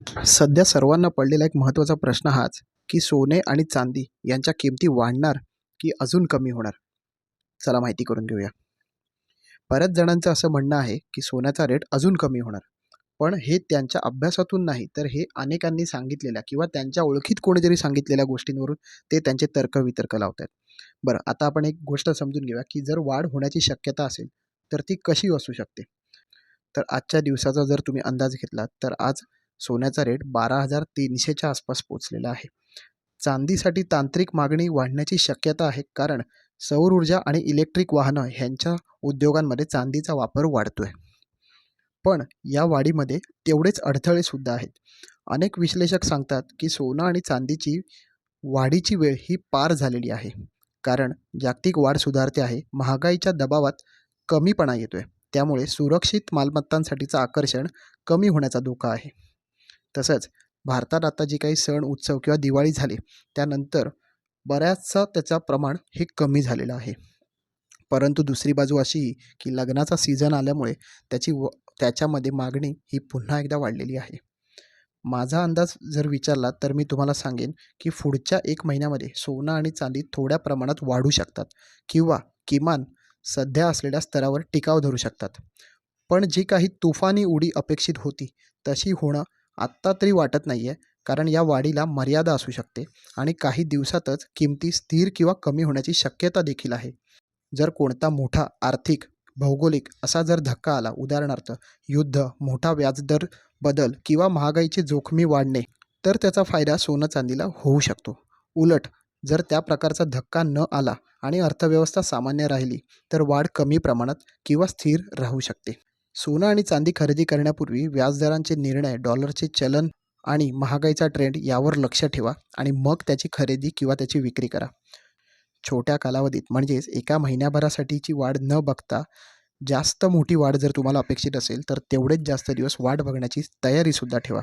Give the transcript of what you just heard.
सध्या सर्वांना पडलेला एक महत्त्वाचा प्रश्न हाच, की सोने आणि चांदी यांच्या किमती वाढणार की अजून कमी होणार? चला माहिती करून घेऊया. बऱ्याच जणांचं असं म्हणणं आहे, की सोन्याचा रेट अजून कमी होणार. पण हे त्यांच्या अभ्यासातून नाही, तर हे अनेकांनी सांगितलेल्या किंवा त्यांच्या ओळखीत कोणीतरी सांगितलेल्या गोष्टींवरून ते त्यांचे तर्कवितर्क लावत आहेत. बरं, आता आपण एक गोष्ट समजून घेऊया, की जर वाढ होण्याची शक्यता असेल, तर ती कशी असू शकते? तर आजच्या दिवसाचा जर तुम्ही अंदाज घेतलात, तर आज सोन्याचा रेट 12,300च्या आसपास पोहोचलेला आहे. चांदीसाठी तांत्रिक मागणी वाढण्याची शक्यता आहे, कारण सौर ऊर्जा आणि इलेक्ट्रिक वाहनं ह्यांच्या उद्योगांमध्ये चांदीचा वापर वाढतोय. पण या वाढीमध्ये तेवढेच अडथळे सुद्धा आहेत. अनेक विश्लेषक सांगतात, की सोनं आणि चांदीची वाढीची वेळ ही पार झालेली आहे. कारण जागतिक वाढ सुधारते आहे, महागाईच्या दबावात कमीपणा येतोय. त्यामुळे सुरक्षित मालमत्तांसाठीचं आकर्षण कमी होण्याचा धोका आहे. तसंच भारतात आता जी काही सण, उत्सव किंवा दिवाळी झाली, त्यानंतर बऱ्याचसा त्याचं प्रमाण हे कमी झालेलं आहे. परंतु दुसरी बाजू अशी, की लग्नाचा सीझन आल्यामुळे त्याच्यामध्ये मागणी ही पुन्हा एकदा वाढलेली आहे. माझा अंदाज जर विचारला तर मी तुम्हाला सांगेन, की पुढच्या 1 महिन्यामध्ये सोनं आणि चांदी थोड्या प्रमाणात वाढू शकतात किंवा किमान सध्या असलेल्या स्तरावर टिकाव धरू शकतात. पण जी काही तुफानी उडी अपेक्षित होती, तशी होणं आत्ता तरी वाटत नाही आहे. कारण या वाढीला मर्यादा असू शकते आणि काही दिवसातच किमती स्थिर किंवा कमी होण्याची शक्यता देखील आहे. जर कोणता मोठा आर्थिक, भौगोलिक असा जर धक्का आला, उदाहरणार्थ युद्ध, मोठा व्याजदर बदल किंवा महागाईची जोखमी वाढणे, तर त्याचा फायदा सोनं चांदीला होऊ शकतो. उलट जर त्या प्रकारचा धक्का न आला आणि अर्थव्यवस्था सामान्य राहिली, तर वाढ कमी प्रमाणात किंवा स्थिर राहू शकते. सोनं आणि चांदी खरेदी करण्यापूर्वी व्याजदरांचे निर्णय, डॉलरचे चलन आणि महागाईचा ट्रेंड यावर लक्ष ठेवा आणि मग त्याची खरेदी किंवा त्याची विक्री करा. छोट्या कालावधीत म्हणजेच एका महिन्याभरासाठीची वाढ न बघता जास्त मोठी वाढ जर तुम्हाला अपेक्षित असेल, तर तेवढेच जास्त दिवस वाट बघण्याची तयारीसुद्धा ठेवा.